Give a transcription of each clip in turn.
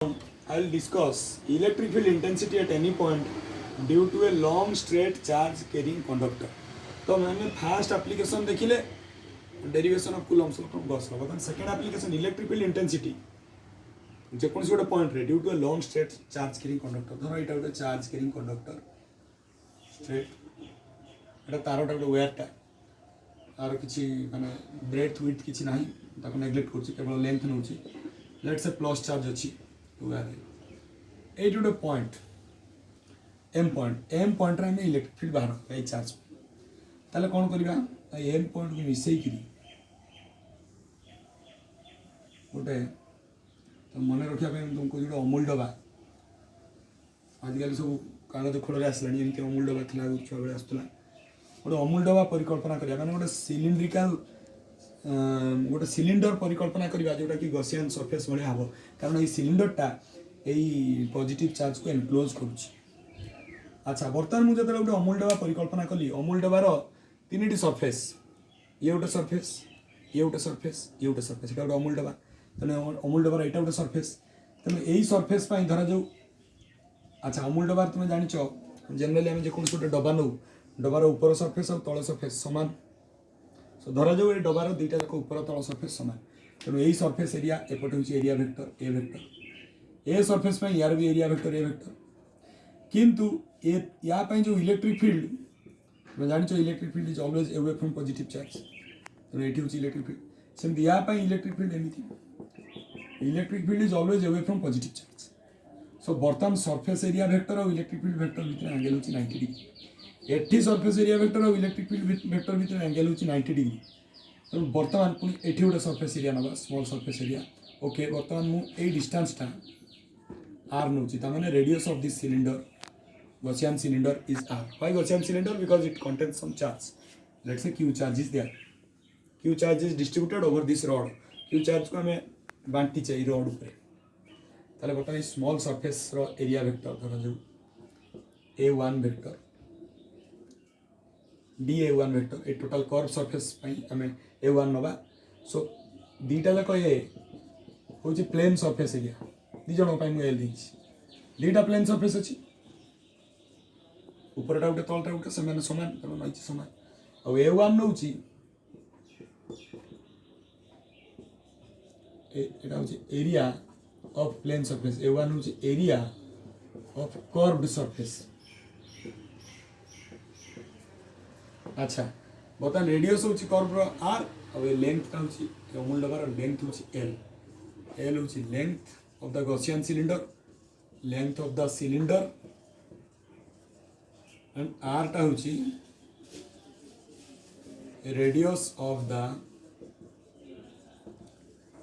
I will discuss electric field intensity at any point due to a long straight charge carrying conductor. तो मैंने first application देखिले derivation of Coulomb's from Gauss law but second application electric field intensity जेकोसी गोटे point रे due to a long straight charge carrying conductor धर एटा गोटे charge carrying conductor straight एटा तारटा गोटे वायरटा तार किछि माने ब्रेथ विड्थ किछि नाही ताको नेग्लेक्ट करछि केवल लेंथ नउछि लेट्स से प्लस चार्ज अछि ये पॉइंट एम पॉइंट रे इलेक्ट्रिक फील्ड बाहर ये चार्ज ताले कौन करवा एम पॉइंट को मिसई गोटे तो मन रखा तुमको जो अमूल डबा आजिकल सब कागज खोल आसला एमती अमूल डबा थी छुआ बेले आसला गोटे अमूल डबा परिकल्पना करा मैंने गोटे सिलिंड्रिकाल गोटे सिलिंडर परिकल्पना करवा जोटा कि गसियन सरफेस भाई हम कारण ये सिलिंडरटा यही पॉजिटिव चार्ज को एनक्लोज करुच्ची। अच्छा बर्तमान मुझे जो गोटे अमूल डबा परिकल्पना कली अमूल डबार तीन सरफेस ये गोटे सरफेस ये गोटे सरफेस ये गोटे सरफेस गोटे अमूल डबा तेना अमूल डबार यहाँ गोटे सरफेस तेणु यही सरफेस धरा जाऊ। अच्छा अमूल डबार तुम जाच जेनेराली आम जेको गोटे डबा नौ डबार ऊपर सरफेस और तल सरफेस सामान सो धरा जाऊ ये डबार दुईटा जाक ऊपर तल सरफेस सामान तेणु यही सरफेस एरिया एपटे हूँ एरिया वेक्टर ए सरफेस यार भी एरिया वेक्टर ए वेक्टर किंतु या जो इलेक्ट्रिक फील्ड तुम जान electric field is always away from positive charge तेणु ये हूँ इलेक्ट्रिक फील्ड सेमती या इलेक्ट्रिक फील्ड एमती electric field is always away from positive charge so बर्तमान सरफेस एरिया वेक्टर और इलेक्ट्रिक फील्ड वेक्टर भितर एंगल हूँ 90 degree eighty surface area vector और इलेक्ट्रिक फील्ड वेक्टर भितर एंगल हूँ 90 डिग्री तेणु बर्तमान पुणी एटी गोटे सरफेस एरिया ना स्मॉल सरफेस एरिया ओके बर्तमान मुझे डिस्टेंसटा आर नौ मैंने radius of this cylinder Gaussian cylinder is R. Why Gaussian cylinder? Because it contains some charge. Let's say Q charge is there. Q charge is distributed over this rod. Q charge को हमें बांटी चाहिए rod ऊपर ताले बर्तमान small surface रो area vector धरा जो A1 vector DA1 vector A total curve surface पई हमें A1 नबा सो दीटा जाक ए होची प्लेन सरफेस एरिया दी जण पई मु एल दिछि दीटा प्लेन सरफेस अछि ऊपरटा गोटे तलटा गोटे से सामान तेणु नई सामान आ A1 नौ area of plane surface A1 हूँ एरिया ऑफ कर्व्ड सरफेस। अच्छा बर्तमान रेडियस हूँ कर्व R और लेंथ हूँ अमूल डबार लेंथ हूँ L हूँ length of the Gaussian cylinder length of the cylinder and R टा हूँ रेडियस ऑफ द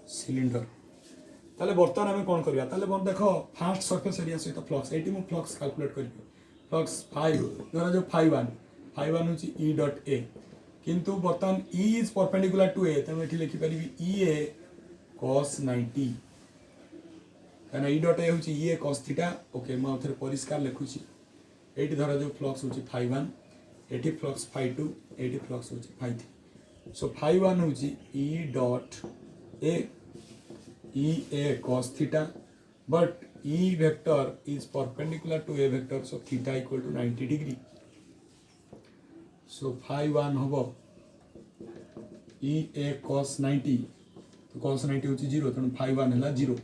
सिलिंडर ताले बर्तमान आम कौन करवा ताले देख फास्ट सरफेस एरिया सहित फ्लक्स ये मुझे फ्लक्स कैलकुलेट करी फ्लक्स 5 धर जो 5 हूँ ई डट ए किंतु बर्तमान ई इज परपेंडिकुलर टू ए तेणु ये लिखिपारि ई ए कॉस 90 कहीं ई डट ए हूँ ई ए कॉस थीटा ओके मुझे परिष्कार लिखुची ये धरा जो फ्लक्स हूँ 5 ये फ्लक्स 5 ये फ्लक्स हूँ 5 सो 5 हूँ E dot A cos theta but E vector is perpendicular to A vector so theta equal to 90 degree so 5 हम ई ए कॉस 90 तो कॉस 90 हूँ 0 तेणु 5 है 0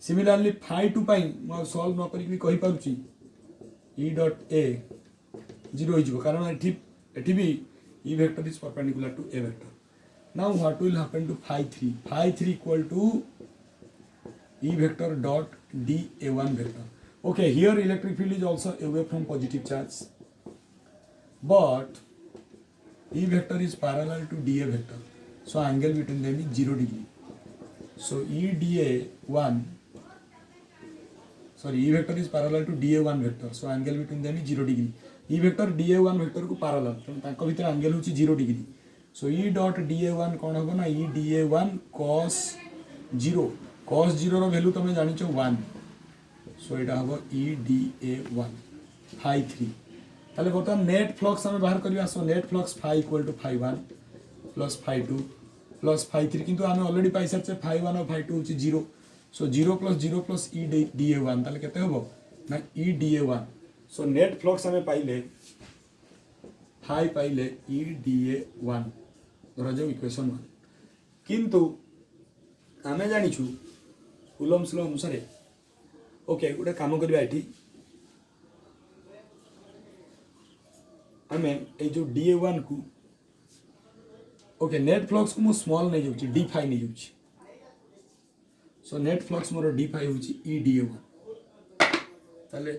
सिमिलारली 5 मुझे सल्व न करी E dot A 0 हो कारण ये भी E vector is perpendicular to A vector. Now what will happen to phi 3? Phi 3 equal to E vector dot DA1 vector. Okay, here electric field is also away from positive charge, but E vector is parallel to DA vector, so angle between them is 0 degree. So E vector is parallel to DA1 vector, so angle between them is 0 degree. E vector DA1 vector को parallel, तो तांको भीतर angle होची 0 degree. So E dot DA1 कौन होगा ना E DA1 cos 0 रो value तुम जानी चो 1, so इटा होगा E DA1 phi 3 ताले बर्तमान नेट फ्लक्स हमें बाहर करिया सो net flux phi equal to phi 1 plus phi 2 plus phi 3 किंतु हमें ऑलरेडी पाई सारचे phi 1 और phi 2 होची 0 सो 0 plus E d A one ताले केते हबो ना ई d A one. So net flux आमे पाइले फाई पाइले ई डी ए वन धरा जाऊ इक्वेशन 1 किंतु आमे जानिछु कुलम्स लॉ अनुसार ओके गोटे काम करबा एठी आमे ए जो डी ए वन को ओके नेट फ्लक्स को मु स्मॉल नहीं जाउची डी फाई नहीं जाउची। सो नेट फ्लक्स मोर डी फाई होची ई डी ए वन ताले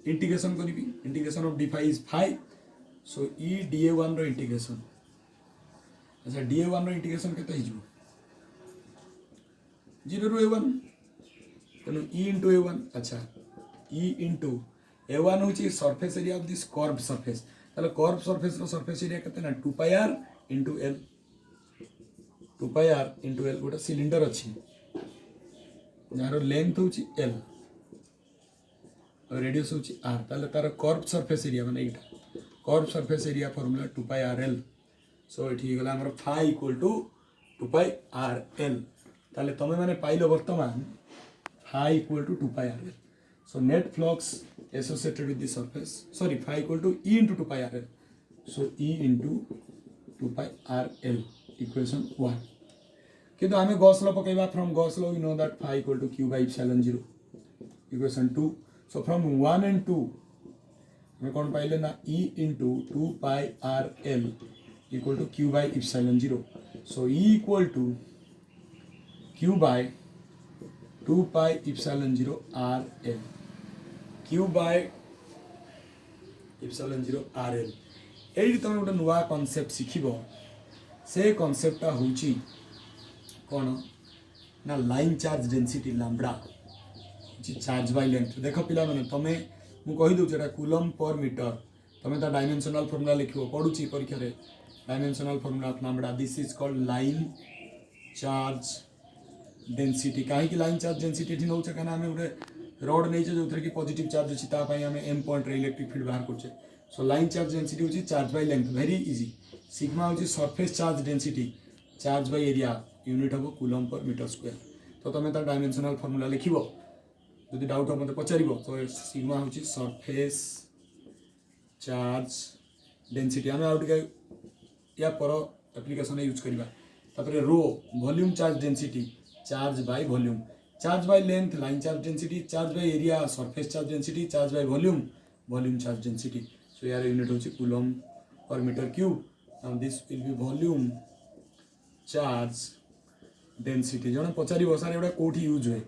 इंटीग्रेशन करी integration of d phi is phi. So E d A one रो इंटीग्रेशन अच्छा डी ए वन रो इंटीग्रेशन केते हिजो 0 रो ए वन तेनु ई इंटू ए वन अच्छा ई इंटू ए वन होची surface area of this curve surface ताले कर्व सरफेस रो सरफेस एरिया केते ना 2 pi R into L 2 pi R into L गोटे सिलिंडर अच्छी जार लेंथ होची एल और रेडियस होची आर ताले तार कर्व सरफेस एरिया माने एटा curve surface area formula 2 pi R L. So एठी गला हमर phi equal to 2 pi R L ताले तमे माने पाइलो वर्तमान phi equal to 2 pi R L. So net flux associated with the surface sorry phi equal to E into 2 pi R L. So E into 2 pi R L equation 1 किंतु आमे Gauss law पकेबा from Gauss law we know that phi equal to q by epsilon 0 equation 2। So from 1 and 2 हमें कौन पाइले ना e into 2 pi r l equal to q by epsilon 0। so e equal to q by 2 pi epsilon 0 r l q by epsilon 0 r l एठी तुम गोटे नुआ concept शिखिबो से कॉन्सेप्टटा होची कौन ना line charge density lambda charge by length. देख पिला माने तमे मु कहि दउ जेटा कूलम पर मीटर तमे ता डायमेंशनल फार्मूला लिखिबो पढुची परीक्षा रे dimensional formula of lambda this is called line charge density. काहे कि लाइन चार्ज डेंसिटी थि नउछ काना हमें गोटे रॉड नै जे जोथरे कि पॉजिटिव चार्ज अछि ता पई हमें m पॉइंट रे इलेक्ट्रिक फील्ड बाहर करछे। सो लाइन चार्ज डेंसिटी होची charge by length very easy sigma होची surface charge density charge by area unit हबो कूलम पर मीटर स्क्वायर। तो तमे ता डायमेंशनल फार्मूला लिखिबो यदि डाउट हो मते पचारिबो तो सिग्मा होची सरफेस चार्ज डेंसिटी आमे आउट के या पर एप्लीकेशन यूज करबा तापरे रो volume charge density charge by volume charge by length line charge density charge by area surface charge density charge by volume volume charge density. So यार unit होची coulomb per metre cube now this will be volume charge density. जने पचारिबो sir एटा कोठी use होय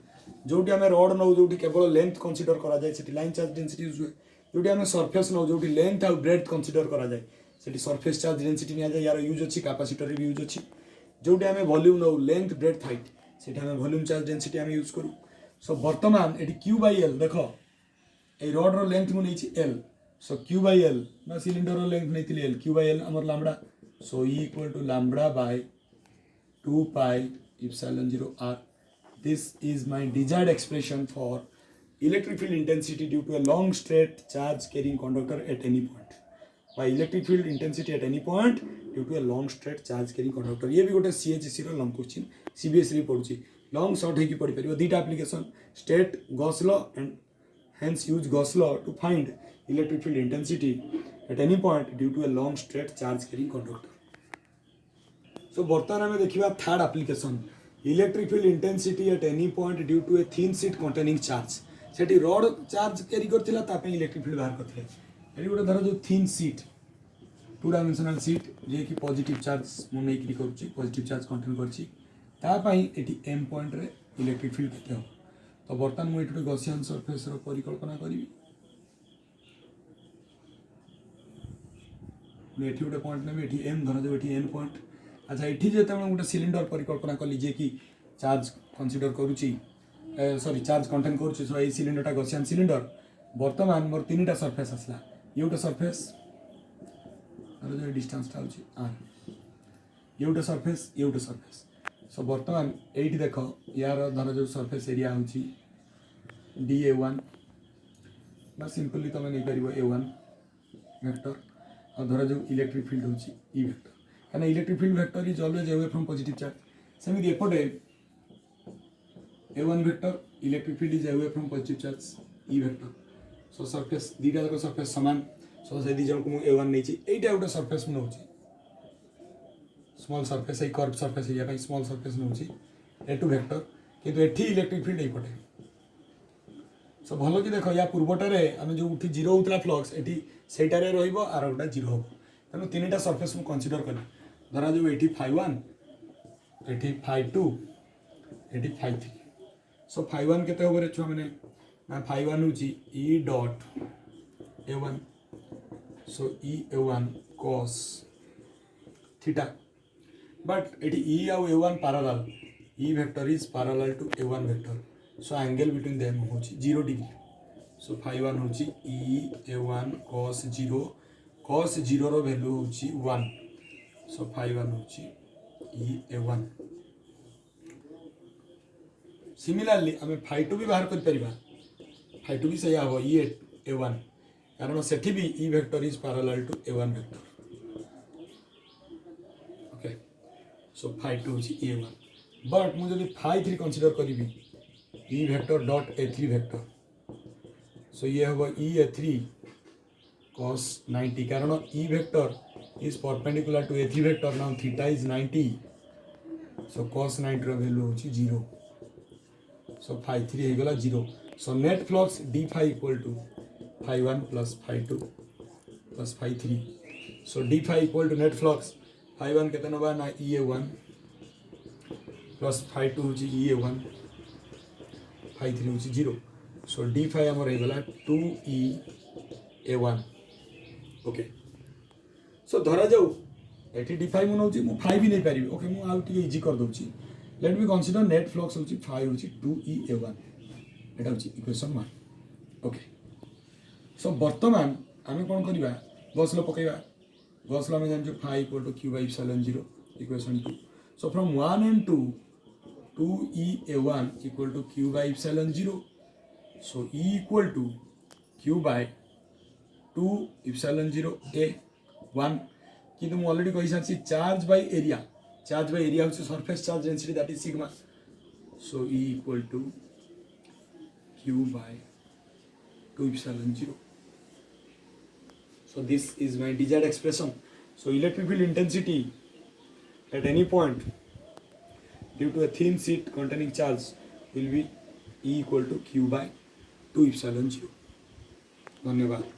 जोटी आमे rod नौ जोटी केवल length consider करा जाय सेठी लाइन चार्ज डेंसिटी यूज हुए जोटी आमे सरफेस नौ जोटी लेंथ और ब्रेड्थ कंसीडर करा जाय सेठी सरफेस चार्ज डेंसिटी निया जाय यार यूज अछि कैपेसिटर रे यूज अछि जोटी आमे वॉल्यूम नौ लेंथ ब्रेड्थ हाइट सेठी आमे वॉल्यूम चार्ज डेंसिटी आमे यूज करू। सो वर्तमान एठी q by l देखो ए रॉड रो लेंथ मु नैछि l so q by l ना सिलिंडर रो लेंथ नैतिले l q by l हमर lambda so e equal to lambda by 2 pi epsilon 0 r। This is my desired expression for electric field intensity due to a long straight charge carrying conductor at any point. By electric field intensity at any point due to a long straight charge carrying conductor ये भी गोटे CHC रो long question CBSE रे पढुची long short है कि पढि परिबो दीटा application state Gauss law and hence use Gauss law to find electric field intensity at any point due to a long straight charge carrying conductor. So बर्तमान आमे देखिबा third application electric field intensity at any point due to a thin sheet containing charge सेठी rod charge carry करथिला तापे electric field बाहर करथिले एडी गोटे धर जो थिन सीट 2 डायमेंशनल सीट जे कि पॉजिटिव चार्ज मु नै कि करूची पॉजिटिव चार्ज कंटेन करची ता पई एठी एम पॉइंट रे इलेक्ट्रिक फील्ड केते हो। तो बर्तमान मु एठी गॉसियन सरफेस रो परिकल्पना करिवि मु एठी गोटे पॉइंट नेबे एठी एम धर जो एठी एन पॉइंट अच्छा एठी जेते हम गोटे सिलिंडर परिकल्पना कली जे कि चार्ज कंसीडर करूची सॉरी चार्ज कंटेन करूची सो ए सिलिंडरटा गॉसियन सिलिंडर वर्तमान मोर तीनटा सरफेस आसला ये गोटे सरफेस और जो डिस्टेंस टा होची r ये गोटे सरफेस सो वर्तमान एठी देखो यार धर जो सरफेस एरिया होची dA1 बस सिंपली तमे नै करिवो a1 वेक्टर और धर जो इलेक्ट्रिक फील्ड होची e वेक्टर काना electric field vector is always away from positive charge सेमी एपटे A1 vector, electric field is away from positive charge, E vector. So surface दीटा जाक surface समान, so से दी जन को मु A1 नहीं ची, एटा उटा surface में होची, small surface है curved surface है या कहीं small surface में होची, A2 vector, किंतु एठी electric field नहीं पड़े. So भलो कि देखो या पूर्वटारे आमे जो उठी जीरो होतला फ्लक्स एठी सेटारे रहिबो आर गोटा जीरो हो. तेणु तीनटा सरफेस मु कनसीडर कली धरा जो एठी φ1 एठी φ2 एठी φ3. सो φ1 केते होबो रे छुआ माने ना φ1 होची e dot a1 so e a1 cos theta but एठी e आउ a1 parallel e vector is parallel to a1 vector so angle between them होची 0 डिग्री. सो φ1 होची e a1 cos 0 cos 0 रो वैल्यू होची 1. सो φ1 होची e a1. सिमिलरली आमे φ2 भी बाहर कर परिबा. φ2 भी सही आबो e a1 कारण सेठी भी e vector is parallel to a1 vector. Okay so φ2 होची a1 बट मु जदी φ3 कंसीडर करिबी e vector dot a3 vector so ये होबो e a3 cos 90 कारण e vector is perpendicular to a3 vector. now theta is 90 so cos 90 row value होची 0. so φ3 हे गला 0. so net flux d phi equal to φ1 plus φ2 plus φ3. so d phi equal to net flux φ1 केतना नबा ना e a1 plus φ2 होची e a1 φ3 होची 0. so d phi हमर हे गला 2e a1. Okay so धरा जाऊ एटी डी फाइव नौची मु फाइव भी नहीं पारि. ओके मु आउ टिके इजी कर दोची. Let me consider net flux होची 5 होची 2e a1 एटा होची इक्वेशन 1. ओके सो वर्तमान आमे कोन करिबा गॉस लॉ पकेबा. गॉस लॉ में जान जो 5 equal to q by epsilon 0 equation 2. So from 1 and 2 2e a1 equal to q by epsilon 0. so e equal to q by 2 epsilon 0 a 1 किंतु मु ऑलरेडी कहि साची चार्ज बाय एरिया होची surface charge density that is sigma. So e equal to q by 2 epsilon 0. so this is my desired expression. so electric field intensity at any point due to a thin sheet containing charge will be e equal to q by 2 epsilon 0. धन्यवाद.